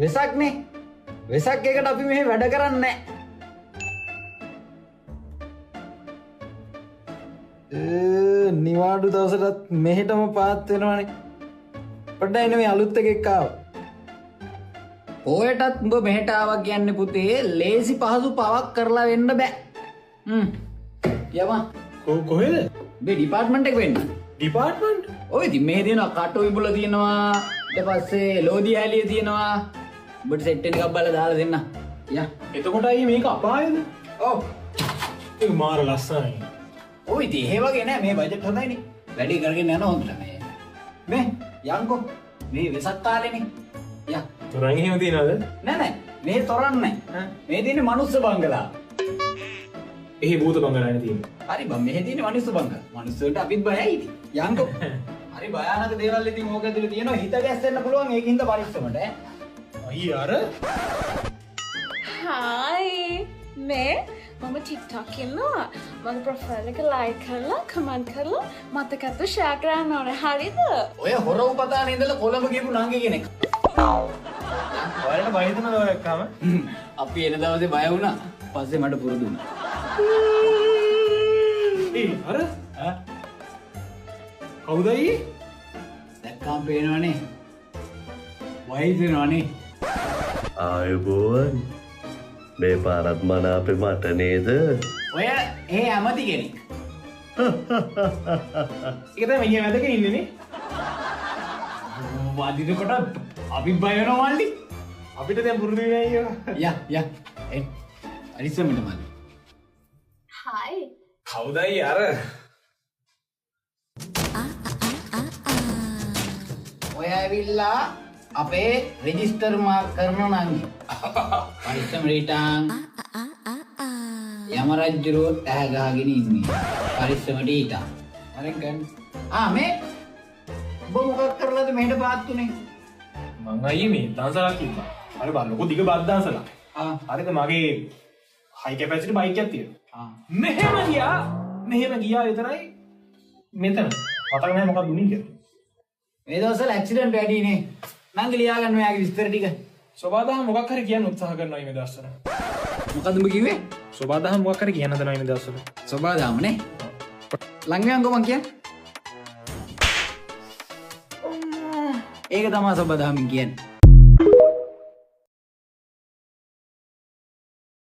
වෙසක්නේ. වෙසක් එකට අපි මෙහෙ වැඩ කරන්නේ නැහැ. නිවාඩු දවසටත් මෙහෙටම පාත් වෙනවනේ. පොඩ්ඩයි නෙමෙයි අලුත් එකෙක් ආවා. ඔයටත් උඹ මෙහෙට ආවා කියන්නේ පුතේ ලේසි පහසු පවක් කරලා වෙන්න බෑ. යමා. කොහෙද? මේ ඩිපාර්ට්මන්ට් එක වෙන්න. ඩිපාර්ට්මන්ට්? ඔය ඉතින් මෙහෙ තියෙනවා කටු විඹුල තියෙනවා. ඊට පස්සේ ලෝදි හැලිය තියෙනවා. උඹට සෙට් එකක් බලලා දාලා දෙන්න. යා. එතකොට අයියේ මේක අපායද? ඔව්. ඒක මාර ලස්සනයි. ඔය ඉතින් එහෙ වගේ නෑ මේ බජට් හොඳයිනේ. වැඩි කරගෙන යනවා හොඳට මේ. මේ යන්කෝ. මේ වෙසක් කාලේනේ. යා. තොරන් එහෙම තියනවද? නෑ නෑ. මේ තොරන් නෑ. මේ තියෙන්නේ මනුස්ස බංගලා. එහි භූත බංගලානේ තියෙන්නේ. හරි බං මෙහෙ තියෙන්නේ මනුස්ස බංගලා. මනුස්සයට අපිත් බයයි ඉතින්. යන්කෝ. හරි භයානක දේවල් ඉතින් ඕක ඇතුලේ තියෙනවා. හිත ගැස්සෙන්න පුළුවන් ඒකින්ද පරිස්සමට ඈ. අයියේ අර Hi මේ මම TikTok ඉන්නවා මගේ ප්‍රොෆයිල් එක ලයික් කරලා කමෙන්ට් කරලා මතකත් ෂෙයා කරන්න ඕනේ හරිද ඔය හොර උපතානේ ඉඳලා කොළඹ ගිහපු නංගි කෙනෙක්. ඔයාලට බය හිතනද ඔය එක්කම? අපි එන දවසේ බය වුණා. පස්සේ මට පුරුදු වුණා. අර කවුද අයියේ? දැක්කම පේනවනේ. වයිස් වෙනවනේ. ආයුබෝවන් මේ පාරත් මනාපෙ මට නේද? ඔය ඒ ඇමති කෙනෙක්. ඒක තමයි මගේ වැදක ඉන්නේනේ. වදිනකොට අපි බය වෙනවා මල්ලි. අපිට දැන් පුරුදු වෙන්නේ අයියෝ. යා එන් අරිස්සමට මල්ලි. Hi කවුද අයියේ අර? ඔය ඇවිල්ලා අපේ රෙජිස්ටර් මාර්ක් කරන නංගි. පරිස්සම රීටාන්. යම රජුරෝ ඇහැ ගහගෙන ඉන්නේ. පරිස්සමට ඊටාන්. හරි ගන්න. මේ ඔබ මොකක් කරලාද මෙහෙට පාත්තුනේ? මං අයියේ මේ දන්සලක් කිව්වා. අර බලන්න ලොකු දිග බත් දන්සලක්. හරිද මගේ හයි කැපැසිටි බයික් එකක් තියෙනවා. මෙහෙම ගියා විතරයි මෙතන. මතක නැහැ මොකක්ද උනේ කියලා. මේ දවස්වල ඇක්සිඩන්ට් වැඩිනේ. නංගි ලියා ගන්න ඔයාගේ විස්තර ටික. සෝබාදහම මොකක් හරි කියන්න උත්සාහ කරනවා මේ දවස්වල. මොකද උඹ කිව්වේ? සෝබාදහම මොකක් හරි කියන්න හදනවා මේ දවස්වල. සබාදාමනේ. ළඟයන්කෝ මං කියන්නේ. ඒක තමයි සබාදාමින් කියන්නේ.